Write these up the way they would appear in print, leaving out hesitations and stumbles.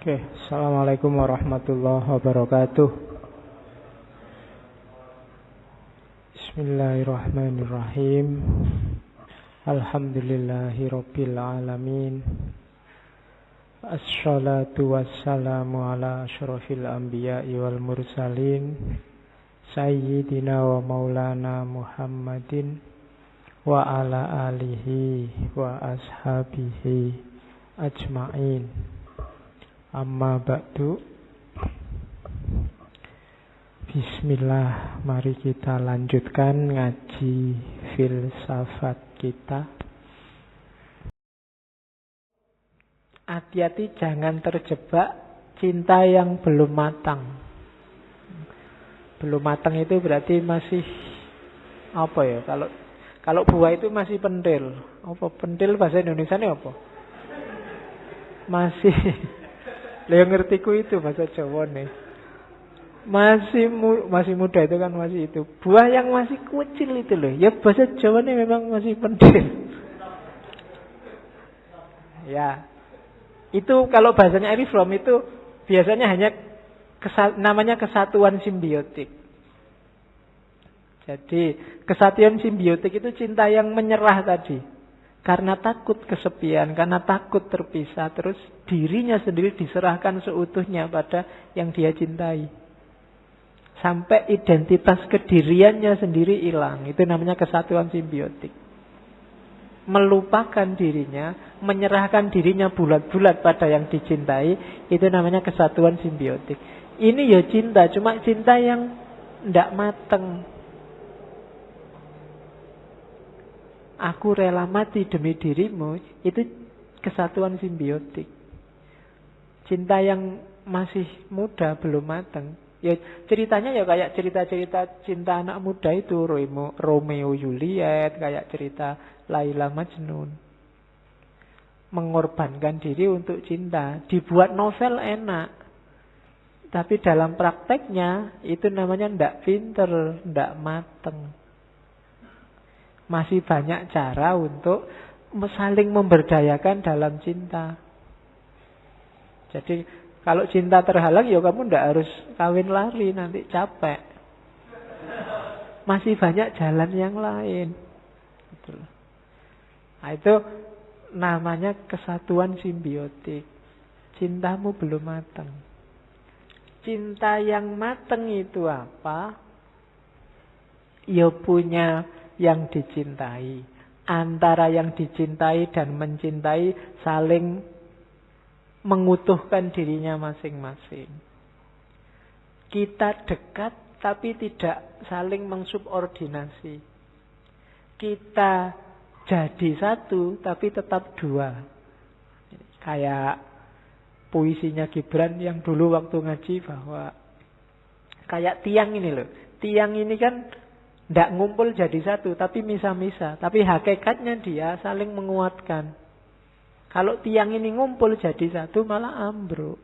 Oke, Assalamualaikum warahmatullahi wabarakatuh. Bismillahirrahmanirrahim. Alhamdulillahi rabbil alamin. Assalatu wassalamu ala asyrafil anbiya'i wal mursalin Sayyidina wa maulana Muhammadin wa ala alihi wa ashabihi ajma'in. Amma ba'du. Bismillah, mari kita lanjutkan ngaji filsafat kita. Hati-hati jangan terjebak cinta yang belum matang. Belum matang itu berarti masih apa ya? Kalau buah itu masih pentil. Apa pentil bahasa Indonesianya apa? Masih yang ngertiku itu bahasa Jawa nih. Masih muda itu kan masih itu. Buah yang masih kecil itu loh. Ya bahasa Jawa nih memang masih pentil. Ya. Itu kalau bahasanya Erich Fromm itu biasanya hanya namanya kesatuan simbiotik. Jadi kesatuan simbiotik itu cinta yang menyerah tadi. Karena takut kesepian, karena takut terpisah, terus dirinya sendiri diserahkan seutuhnya pada yang dia cintai. Sampai identitas kediriannya sendiri hilang. Itu namanya kesatuan simbiotik. Melupakan dirinya, menyerahkan dirinya bulat-bulat pada yang dicintai, itu namanya kesatuan simbiotik. Ini ya cinta, cuma cinta yang tidak mateng. Aku rela mati demi dirimu, itu kesatuan simbiotik. Cinta yang masih muda, belum matang. Ya ceritanya ya kayak cerita-cerita cinta anak muda itu, Romeo Juliet, kayak cerita Laila Majnun. Mengorbankan diri untuk cinta. Dibuat novel enak. Tapi dalam prakteknya itu namanya ndak pinter, ndak mateng. Masih banyak cara untuk saling memberdayakan dalam cinta. Jadi kalau cinta terhalang ya kamu ndak harus kawin lari, nanti capek. Masih banyak jalan yang lain. Nah, itu namanya kesatuan simbiotik. Cintamu belum matang. Cinta yang matang itu apa? Ya punya yang dicintai. Antara yang dicintai dan mencintai saling mengutuhkan dirinya masing-masing. Kita dekat tapi tidak saling mensubordinasi. Kita jadi satu tapi tetap dua. Kayak puisinya Gibran yang dulu waktu ngaji bahwa kayak tiang ini loh. Tiang ini kan tidak ngumpul jadi satu, tapi misah-misah. Tapi hakikatnya dia saling menguatkan. Kalau tiang ini ngumpul jadi satu, malah ambruk.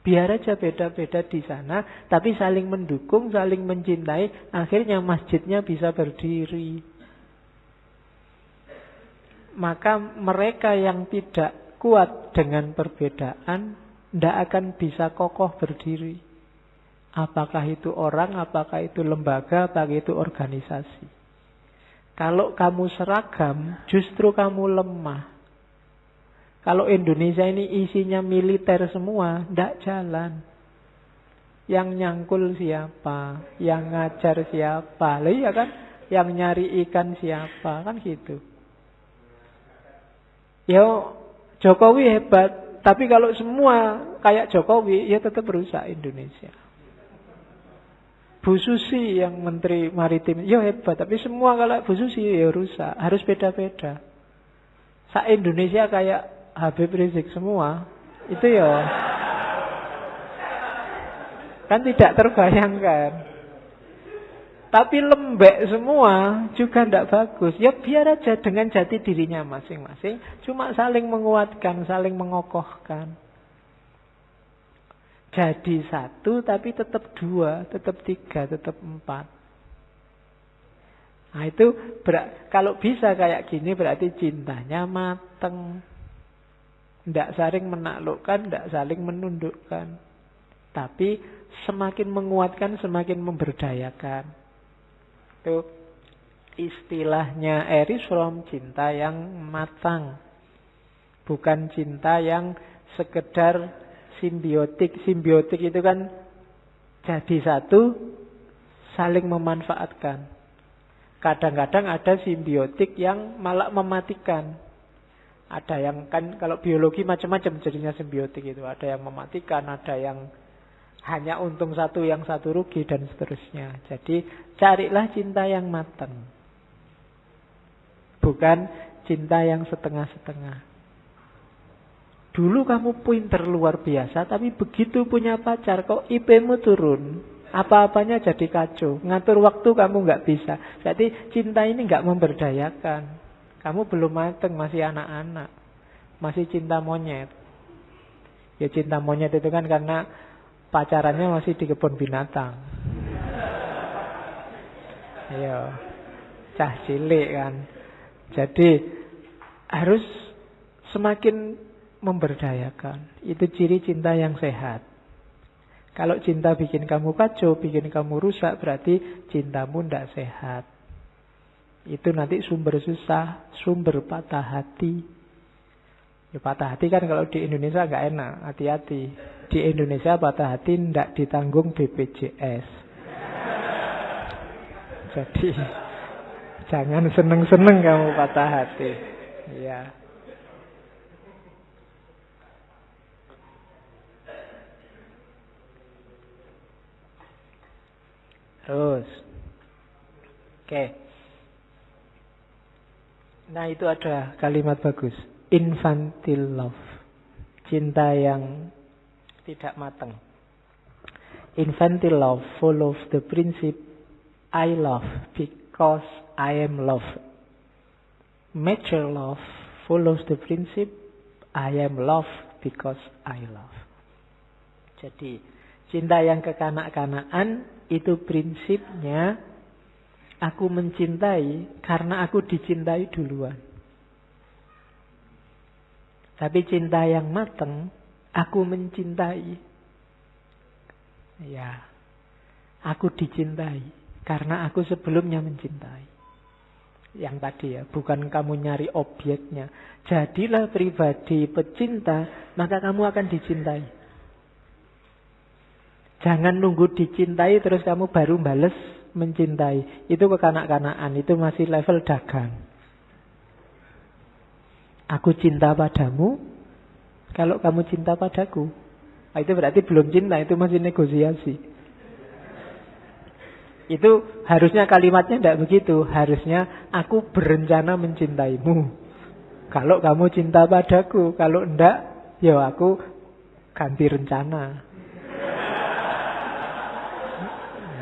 Biar aja beda-beda di sana, tapi saling mendukung, saling mencintai. Akhirnya masjidnya bisa berdiri. Maka mereka yang tidak kuat dengan perbedaan, tidak akan bisa kokoh berdiri. Apakah itu orang, apakah itu lembaga, apakah itu organisasi. Kalau kamu seragam, justru kamu lemah. Kalau Indonesia ini isinya militer semua, tidak jalan. Yang nyangkul siapa? Yang ngajar siapa? Lah iya kan? Yang nyari ikan siapa? Kan gitu. Ya Jokowi hebat, tapi kalau semua kayak Jokowi, ya tetap rusak Indonesia. Bu Susi yang Menteri Maritim, ya hebat, tapi semua kalau Bu Susi ya rusak, harus beda-beda. Se-Indonesia kayak Habib Rizik semua, itu ya kan tidak terbayangkan. Tapi lembek semua juga tidak bagus. Ya biar aja dengan jati dirinya masing-masing, cuma saling menguatkan, saling mengokohkan. Jadi satu tapi tetap dua, tetap tiga, tetap empat. Nah itu kalau bisa kayak gini berarti cintanya mateng. Tidak saling menaklukkan, tidak saling menundukkan. Tapi semakin menguatkan, semakin memberdayakan. Itu istilahnya Erich Fromm, cinta yang matang. Bukan cinta yang sekedar simbiotik. Simbiotik itu kan jadi satu, saling memanfaatkan. Kadang-kadang ada simbiotik yang malah mematikan. Ada yang kan kalau biologi macam-macam jadinya simbiotik itu. Ada yang mematikan, ada yang hanya untung satu, yang satu rugi, dan seterusnya. Jadi carilah cinta yang matang. Bukan cinta yang setengah-setengah. Dulu kamu pinter luar biasa, tapi begitu punya pacar kok IP-mu turun. Apa-apanya jadi kacau. Ngatur waktu kamu nggak bisa. Jadi cinta ini nggak memberdayakan. Kamu belum mateng, masih anak-anak. Masih cinta monyet. Ya cinta monyet itu kan karena pacarannya masih di kebun binatang. Iya. Cah cilik kan. Jadi harus semakin memberdayakan. Itu ciri cinta yang sehat. Kalau cinta bikin kamu kacau, bikin kamu rusak, berarti cintamu tidak sehat. Itu nanti sumber susah, sumber patah hati. Ya, patah hati kan kalau di Indonesia nggak enak, hati-hati. Di Indonesia patah hati tidak ditanggung BPJS. Jadi jangan seneng-seneng kamu patah hati. Ya. Terus. Oke. Nah, itu ada kalimat bagus. Infantile love. Cinta yang tidak matang. Infantile love follows the principle I love because I am loved. Mature love follows the principle I am loved because I love. Jadi, cinta yang kekanak-kanakan itu prinsipnya aku mencintai karena aku dicintai duluan. Tapi cinta yang matang, aku mencintai. Ya, aku dicintai karena aku sebelumnya mencintai. Yang tadi ya, bukan kamu nyari objeknya. Jadilah pribadi pecinta, maka kamu akan dicintai. Jangan nunggu dicintai terus kamu baru bales mencintai. Itu kekanak-kanakan, itu masih level dagang. Aku cinta padamu, kalau kamu cinta padaku. Nah, itu berarti belum cinta, itu masih negosiasi. Itu harusnya kalimatnya tidak begitu. Harusnya aku berencana mencintaimu. Kalau kamu cinta padaku, kalau enggak, ya aku ganti rencana.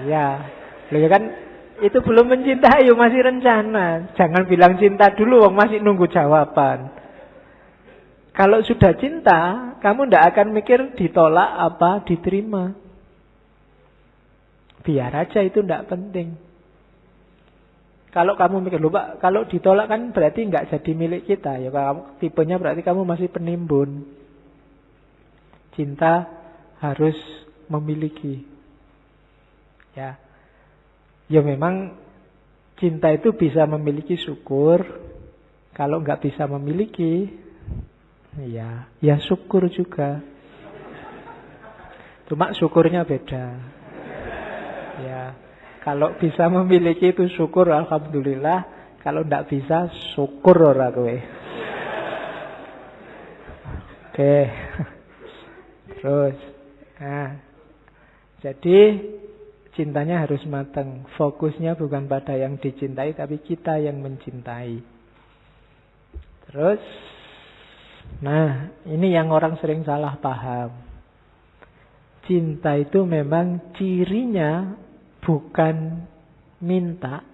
Ya, loh kan itu belum mencintai, masih rencana. Jangan bilang cinta dulu, wong masih nunggu jawaban. Kalau sudah cinta, kamu tidak akan mikir ditolak apa diterima. Biar aja, itu tidak penting. Kalau kamu mikir, loh Pak, kalau ditolak kan berarti nggak jadi milik kita. Ya kamu tipenya berarti kamu masih penimbun. Cinta harus memiliki. Ya memang cinta itu bisa memiliki syukur. Kalau nggak bisa memiliki, ya syukur juga. Cuma syukurnya beda. Ya, kalau bisa memiliki itu syukur, alhamdulillah. Kalau nggak bisa, syukur ora kowe. Oke. Terus, jadi cintanya harus matang. Fokusnya bukan pada yang dicintai, tapi kita yang mencintai. Terus, nah, ini yang orang sering salah paham. Cinta itu memang cirinya bukan minta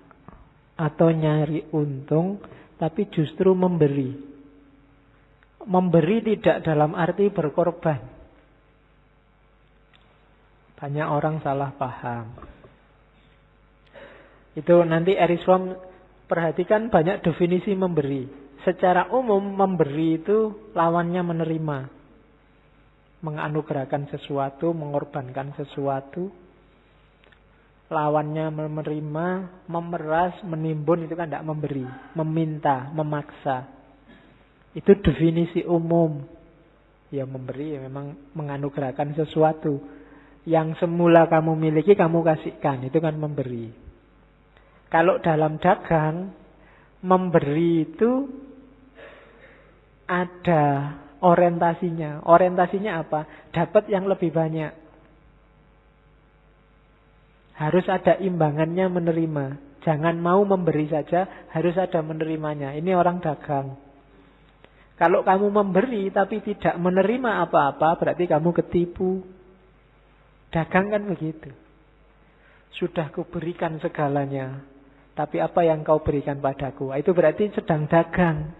atau nyari untung, tapi justru memberi. Memberi tidak dalam arti berkorban. Banyak orang salah paham. Itu nanti Erich Fromm perhatikan banyak definisi memberi. secara umum memberi itu lawannya menerima. Menganugerahkan sesuatu, mengorbankan sesuatu. Lawannya menerima, memeras, menimbun, itu kan tidak memberi. Meminta, memaksa. Itu definisi umum. Ya memberi ya memang menganugerahkan sesuatu. Yang semula kamu miliki, kamu kasihkan. Itu kan memberi. Kalau dalam dagang, memberi itu ada orientasinya. Orientasinya apa? Dapat yang lebih banyak. Harus ada imbangannya menerima. Jangan mau memberi saja, harus ada menerimanya. Ini orang dagang. Kalau kamu memberi tapi tidak menerima apa-apa, berarti kamu ketipu. Dagang kan begitu. Sudah kuberikan segalanya, tapi apa yang kau berikan padaku? Itu berarti sedang dagang.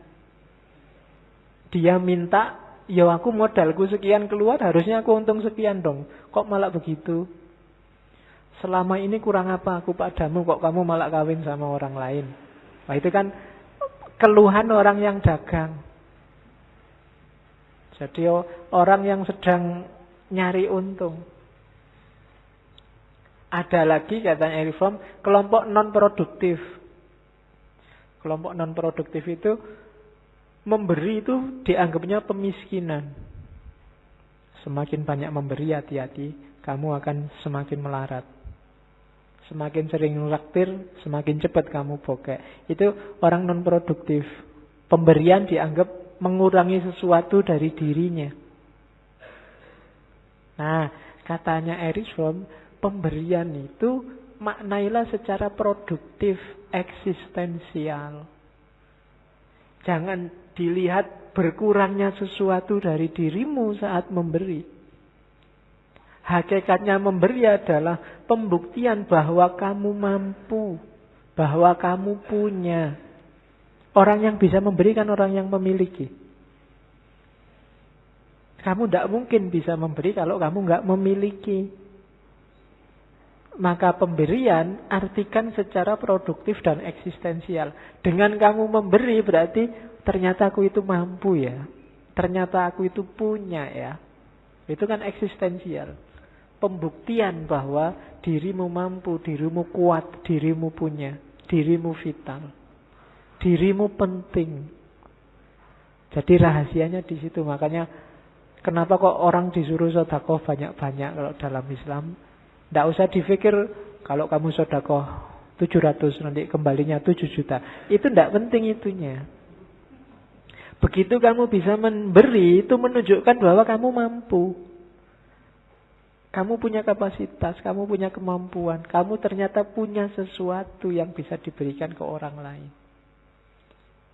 Dia minta, ya aku modalku sekian keluar, harusnya aku untung sekian dong. Kok malah begitu? Selama ini kurang apa aku padamu, kok kamu malah kawin sama orang lain? Nah, itu kan keluhan orang yang dagang. Jadi orang yang sedang nyari untung. Ada lagi katanya Erich Fromm, kelompok non-produktif. Kelompok non-produktif itu memberi itu dianggapnya pemiskinan. Semakin banyak memberi, hati-hati, kamu akan semakin melarat. Semakin sering nraktir, semakin cepat kamu bokek. Itu orang non-produktif. Pemberian dianggap mengurangi sesuatu dari dirinya. Nah, katanya Erich Fromm, pemberian itu maknailah secara produktif, eksistensial. Jangan dilihat berkurangnya sesuatu dari dirimu saat memberi. Hakikatnya memberi adalah pembuktian bahwa kamu mampu, bahwa kamu punya. Orang yang bisa memberi kan orang yang memiliki. Kamu tidak mungkin bisa memberi kalau kamu nggak memiliki. Maka pemberian artikan secara produktif dan eksistensial. Dengan kamu memberi berarti ternyata aku itu mampu ya. Ternyata aku itu punya ya. Itu kan eksistensial. Pembuktian bahwa dirimu mampu, dirimu kuat, dirimu punya, dirimu vital, dirimu penting. Jadi rahasianya di situ. Makanya kenapa kok orang disuruh sedekah banyak-banyak kalau dalam Islam? Tidak usah dipikir kalau kamu sedekah 700 nanti kembalinya 7 juta. Itu tidak penting itunya. Begitu kamu bisa memberi, itu menunjukkan bahwa kamu mampu. Kamu punya kapasitas, kamu punya kemampuan. Kamu ternyata punya sesuatu yang bisa diberikan ke orang lain.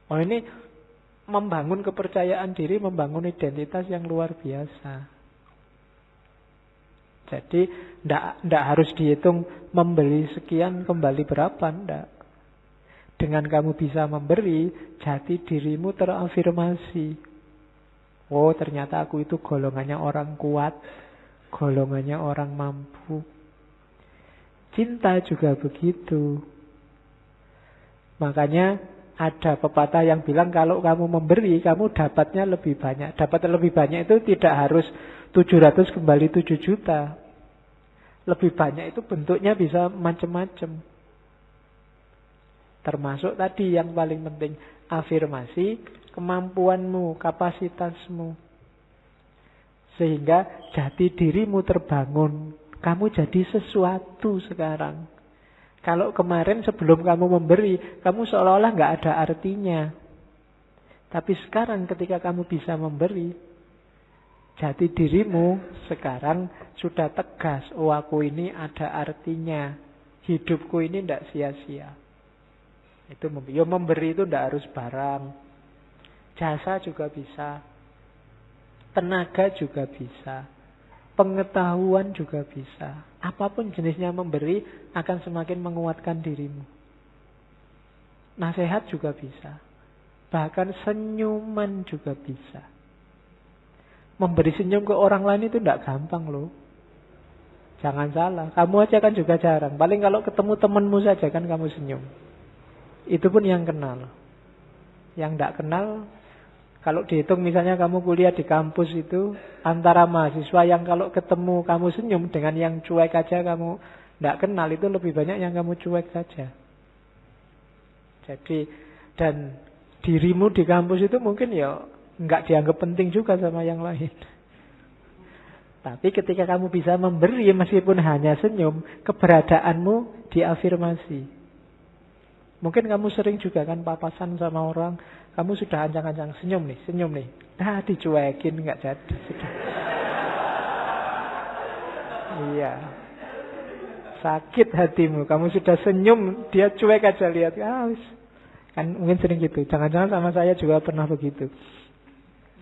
Oh, ini membangun kepercayaan diri, membangun identitas yang luar biasa. Jadi tidak harus dihitung membeli sekian kembali berapa, tidak. Dengan kamu bisa memberi, jati dirimu terafirmasi. Oh, ternyata aku itu golongannya orang kuat, golongannya orang mampu. Cinta juga begitu. Makanya ada pepatah yang bilang kalau kamu memberi, kamu dapatnya lebih banyak. Dapat lebih banyak itu tidak harus 700 kembali 7 juta. Lebih banyak itu bentuknya bisa macam-macam. Termasuk tadi yang paling penting, afirmasi kemampuanmu, kapasitasmu. Sehingga jati dirimu terbangun. Kamu jadi sesuatu sekarang. Kalau kemarin sebelum kamu memberi, kamu seolah-olah nggak ada artinya. Tapi sekarang ketika kamu bisa memberi, jati dirimu sekarang sudah tegas. Oh, aku ini ada artinya. Hidupku ini tidak sia-sia. Itu memberi itu tidak harus barang. Jasa juga bisa. Tenaga juga bisa. Pengetahuan juga bisa. Apapun jenisnya memberi akan semakin menguatkan dirimu. Nasihat juga bisa. Bahkan senyuman juga bisa. Memberi senyum ke orang lain itu tidak gampang loh. Jangan salah. Kamu aja kan juga jarang. Paling kalau ketemu temanmu saja kan kamu senyum. Itu pun yang kenal. Yang tidak kenal, kalau dihitung misalnya kamu kuliah di kampus itu, antara mahasiswa yang kalau ketemu kamu senyum dengan yang cuek aja kamu tidak kenal, itu lebih banyak yang kamu cuek saja. Jadi, dan dirimu di kampus itu mungkin ya nggak dianggap penting juga sama yang lain. Tapi ketika kamu bisa memberi meskipun hanya senyum, keberadaanmu diafirmasi. Mungkin kamu sering juga kan papasan sama orang, kamu sudah ancang-ancang senyum nih. Nah, dicuekin nggak jadi. Sudah. Iya. Sakit hatimu, kamu sudah senyum, dia cuek aja lihat. Kan mungkin sering gitu. Jangan-jangan sama saya juga pernah begitu.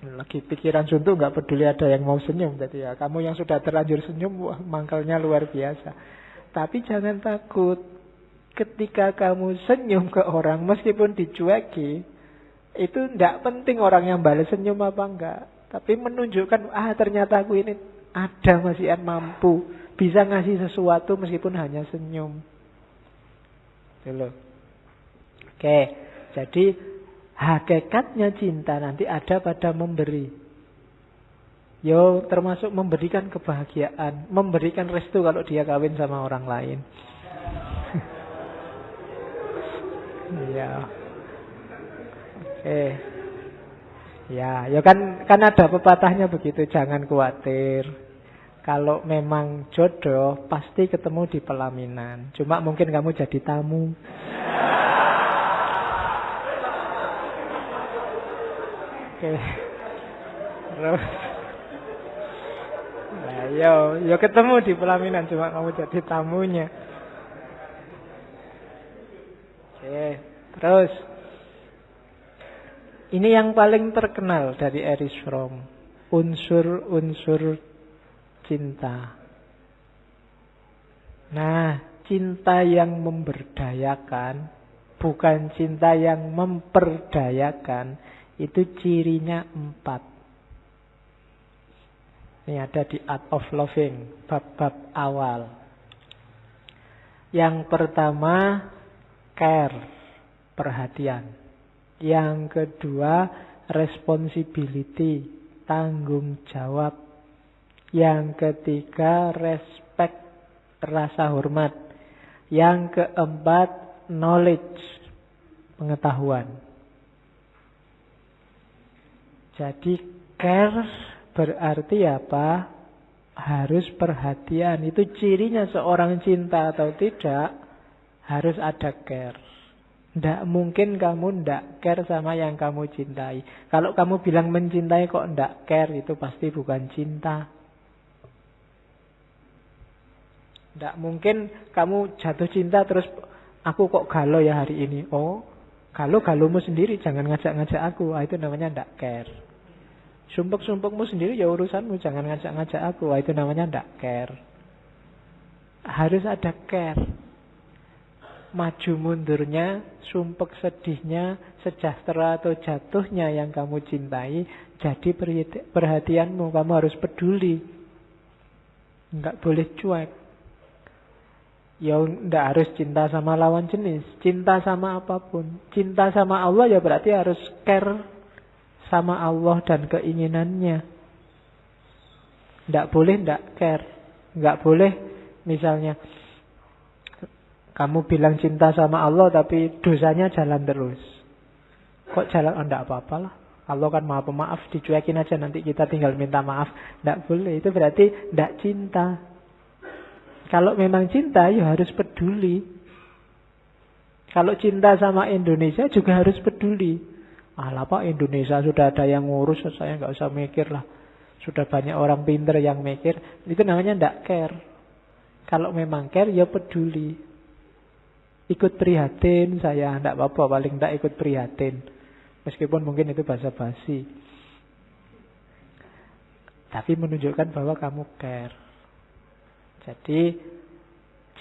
Lagi pikiran suntuk nggak peduli ada yang mau senyum. Jadi ya kamu yang sudah terlanjur senyum, wah mangkalnya luar biasa. Tapi jangan takut. Ketika kamu senyum ke orang, meskipun dicueki, itu tidak penting orang yang balas senyum apa enggak. Tapi menunjukkan, ternyata aku ini ada masih mampu. Bisa ngasih sesuatu meskipun hanya senyum. Dulu. Oke, jadi hakikatnya cinta nanti ada pada memberi. Yo, termasuk memberikan kebahagiaan, memberikan restu kalau dia kawin sama orang lain. Iya. Oke. Ya kan ada pepatahnya begitu, jangan khawatir. Kalau memang jodoh pasti ketemu di pelaminan. Cuma mungkin kamu jadi tamu. Oke. Terus yo ketemu di pelaminan, cuma kamu jadi tamunya. Oke, terus ini yang paling terkenal dari Erich Fromm, unsur-unsur cinta. Nah, cinta yang memberdayakan, bukan cinta yang memperdayakan, itu cirinya 4. Ini ada di Art of Loving, bab-bab awal. Yang pertama, care, perhatian. Yang kedua, responsibility, tanggung jawab. Yang ketiga, respect, rasa hormat. Yang keempat, knowledge, pengetahuan. Jadi care berarti apa? Harus perhatian. Itu cirinya seorang cinta atau tidak. Harus ada care. Tidak mungkin kamu tidak care sama yang kamu cintai. Kalau kamu bilang mencintai kok tidak care, itu pasti bukan cinta. Tidak mungkin kamu jatuh cinta terus aku kok galau ya hari ini. Oh, galumu sendiri, jangan ngajak-ngajak aku. Itu namanya tidak care. Sumpek-sumpekmu sendiri ya urusanmu, jangan ngajak-ngajak aku. Itu namanya tidak care. Harus ada care. Maju mundurnya, sumpek sedihnya, sejahtera atau jatuhnya yang kamu cintai, jadi perhatianmu. Kamu harus peduli. Enggak boleh cuek. Ya enggak harus cinta sama lawan jenis, cinta sama apapun. Cinta sama Allah ya berarti harus care sama Allah dan keinginannya. Enggak boleh enggak care. Enggak boleh misalnya kamu bilang cinta sama Allah tapi dosanya jalan terus. Kok jalan? Enggak apa-apa lah. Allah kan maha pemaaf, dicuekin aja nanti kita tinggal minta maaf. Enggak boleh, itu berarti enggak cinta. Kalau memang cinta ya harus peduli. Kalau cinta sama Indonesia juga harus peduli. Alah Pak, Indonesia sudah ada yang ngurus, saya enggak usah mikir lah. Sudah banyak orang pintar yang mikir. Itu namanya enggak care. Kalau memang care ya peduli. Ikut prihatin saya, tidak apa-apa, paling tidak ikut prihatin. Meskipun mungkin itu basa-basi. Tapi menunjukkan bahwa kamu care. Jadi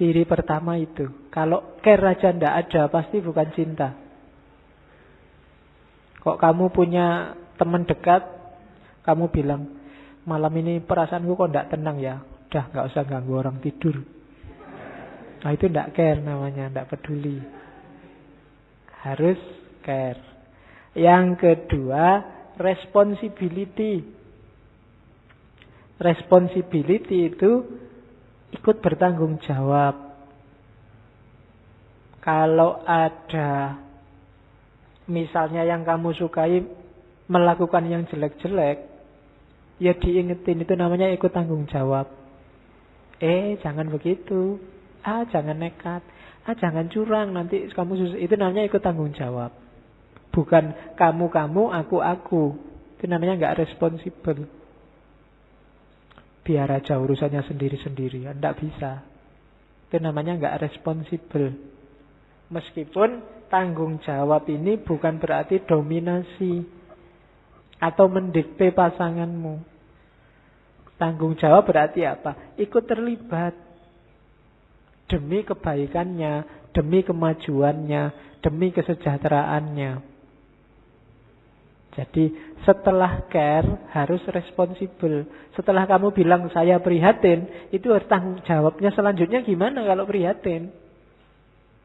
ciri pertama itu. Kalau care aja tidak ada, pasti bukan cinta. Kok kamu punya teman dekat, kamu bilang, malam ini perasaanku kok tidak tenang ya. Udah gak usah ganggu orang tidur. Nah itu tidak care namanya, tidak peduli. Harus care. Yang kedua, responsibility. Responsibility itu ikut bertanggung jawab. Kalau ada misalnya yang kamu sukai melakukan yang jelek-jelek, ya diingetin, itu namanya ikut tanggung jawab. Jangan begitu. Jangan nekat. Jangan curang, nanti kamu susah. Itu namanya ikut tanggung jawab. Bukan kamu-kamu, aku-aku. Itu namanya nggak responsibel. Biar aja urusannya sendiri-sendiri. Nggak bisa. Itu namanya nggak responsibel. Meskipun tanggung jawab ini bukan berarti dominasi atau mendikte pasanganmu. Tanggung jawab berarti apa? Ikut terlibat demi kebaikannya, demi kemajuannya, demi kesejahteraannya. Jadi setelah care harus responsibel. Setelah kamu bilang saya prihatin, itu harus tanggung jawabnya selanjutnya gimana kalau prihatin?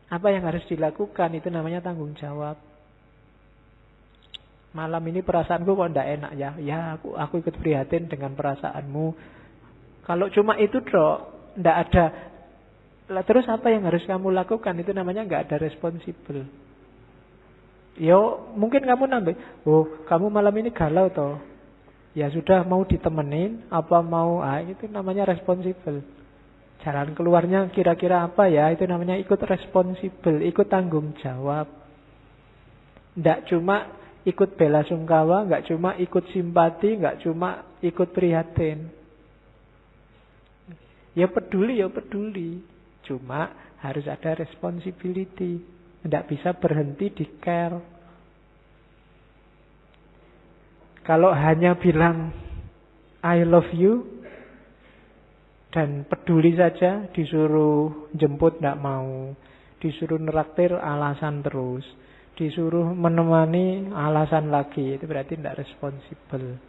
Apa yang harus dilakukan? Itu namanya tanggung jawab. Malam ini perasaanku kok tidak enak ya. Ya aku ikut prihatin dengan perasaanmu. Kalau cuma itu dok, tidak ada. Terus apa yang harus kamu lakukan? Itu namanya nggak ada responsibel. Yo, mungkin kamu nambah, kamu malam ini galau toh. Ya sudah, mau ditemenin apa mau, itu namanya responsibel. Jalan keluarnya kira-kira apa ya? Itu namanya ikut responsibel, ikut tanggung jawab. Nggak cuma ikut bela sungkawa, nggak cuma ikut simpati, nggak cuma ikut prihatin. Ya peduli. Cuma harus ada responsibility. Tidak bisa berhenti di care. Kalau hanya bilang I love you dan peduli saja, disuruh jemput tidak mau, disuruh neraktir alasan terus, disuruh menemani alasan lagi, itu berarti tidak responsibel.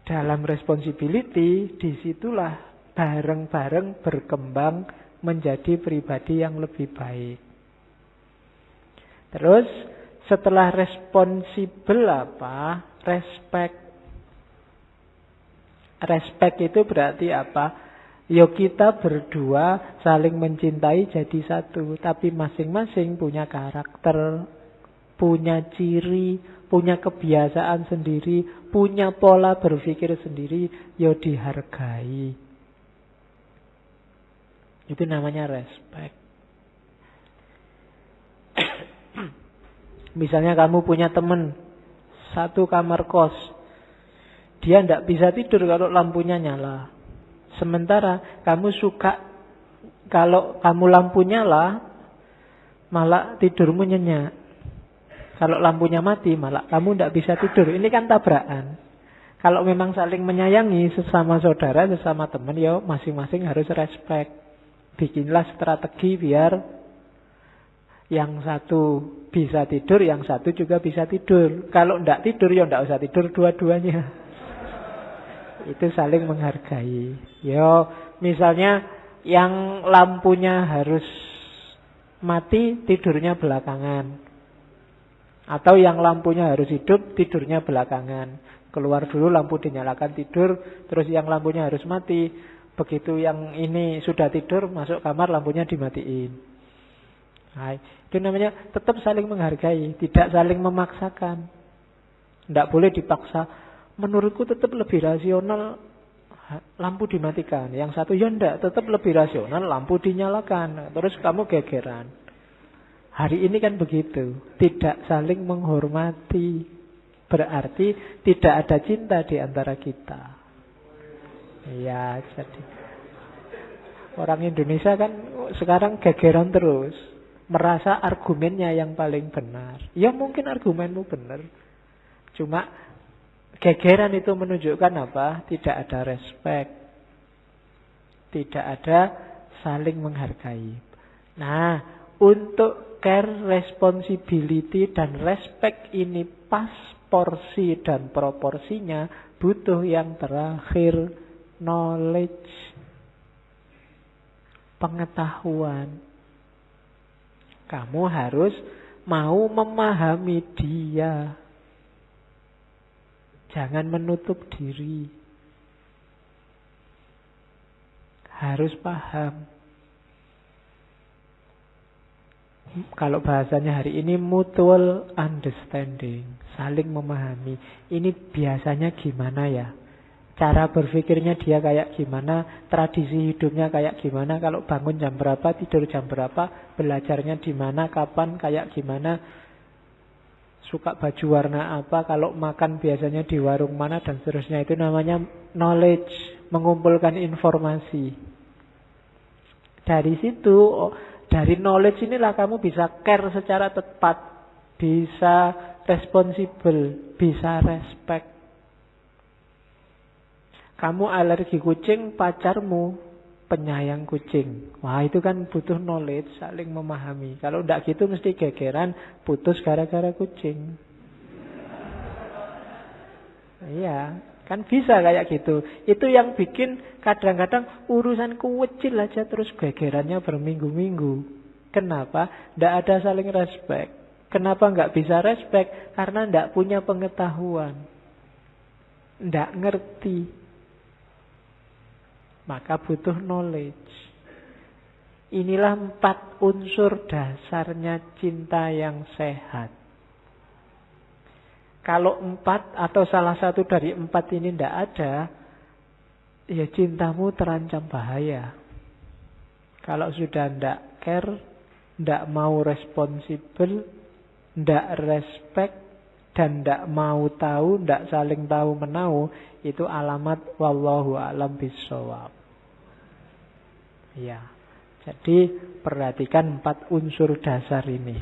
Dalam responsibility disitulah bareng-bareng berkembang menjadi pribadi yang lebih baik. Terus setelah responsibel apa? Respect. Respect itu berarti apa? Kita berdua saling mencintai jadi satu, tapi masing-masing punya karakter, punya ciri, punya kebiasaan sendiri, punya pola berpikir sendiri, dihargai. Itu namanya respect. Misalnya kamu punya teman satu kamar kos, dia tidak bisa tidur kalau lampunya nyala. Sementara kamu suka kalau kamu lampu nyala, malah tidurmu nyenyak. Kalau lampunya mati, malah kamu tidak bisa tidur. Ini kan tabrakan. Kalau memang saling menyayangi sesama saudara, sesama teman, masing-masing harus respect. Bikinlah strategi biar yang satu bisa tidur, yang satu juga bisa tidur. Kalau tidak tidur, tidak usah tidur dua-duanya. Itu saling menghargai. Misalnya yang lampunya harus mati, tidurnya belakangan. Atau yang lampunya harus hidup, tidurnya belakangan. Keluar dulu, lampu dinyalakan, tidur. Terus yang lampunya harus mati, begitu yang ini sudah tidur, masuk kamar, lampunya dimatiin. Itu namanya tetap saling menghargai, tidak saling memaksakan. Tidak boleh dipaksa. Menurutku tetap lebih rasional lampu dimatikan. Yang satu tidak, tetap lebih rasional lampu dinyalakan. Terus kamu gegeran. Hari ini kan begitu, tidak saling menghormati. Berarti tidak ada cinta di antara kita. Ya, jadi orang Indonesia kan sekarang gegeran terus, merasa argumennya yang paling benar. Ya mungkin argumenmu benar, cuma gegeran itu menunjukkan apa? Tidak ada respect, tidak ada saling menghargai. Nah, untuk care, responsibility dan respect ini pas porsi dan proporsinya, butuh yang terakhir, knowledge, pengetahuan. Kamu harus mau memahami dia. Jangan menutup diri. Harus paham. Kalau bahasanya hari ini mutual understanding, saling memahami. Ini biasanya gimana ya? Cara berpikirnya dia kayak gimana, tradisi hidupnya kayak gimana, kalau bangun jam berapa, tidur jam berapa, belajarnya di mana, kapan, kayak gimana, suka baju warna apa, kalau makan biasanya di warung mana, dan seterusnya. Itu namanya knowledge, mengumpulkan informasi. Dari situ, dari knowledge inilah kamu bisa care secara tepat, bisa responsible, bisa respect. Kamu alergi kucing, pacarmu penyayang kucing. Wah, itu kan butuh knowledge, saling memahami. Kalau enggak gitu mesti gegeran, putus gara-gara kucing. Iya, kan bisa kayak gitu. Itu yang bikin kadang-kadang urusan kecil aja terus gegerannya berminggu-minggu. Kenapa? Enggak ada saling respect. Kenapa enggak bisa respect? Karena enggak punya pengetahuan. Enggak ngerti. Maka butuh knowledge. Inilah 4 unsur dasarnya cinta yang sehat. Kalau 4 atau salah satu dari 4 ini tidak ada, ya cintamu terancam bahaya. Kalau sudah tidak care, tidak mau responsible, tidak respect, dan tidak mau tahu, tidak saling tahu menahu, itu alamat wallahu a'lam bishawab. Ya, jadi perhatikan 4 unsur dasar ini.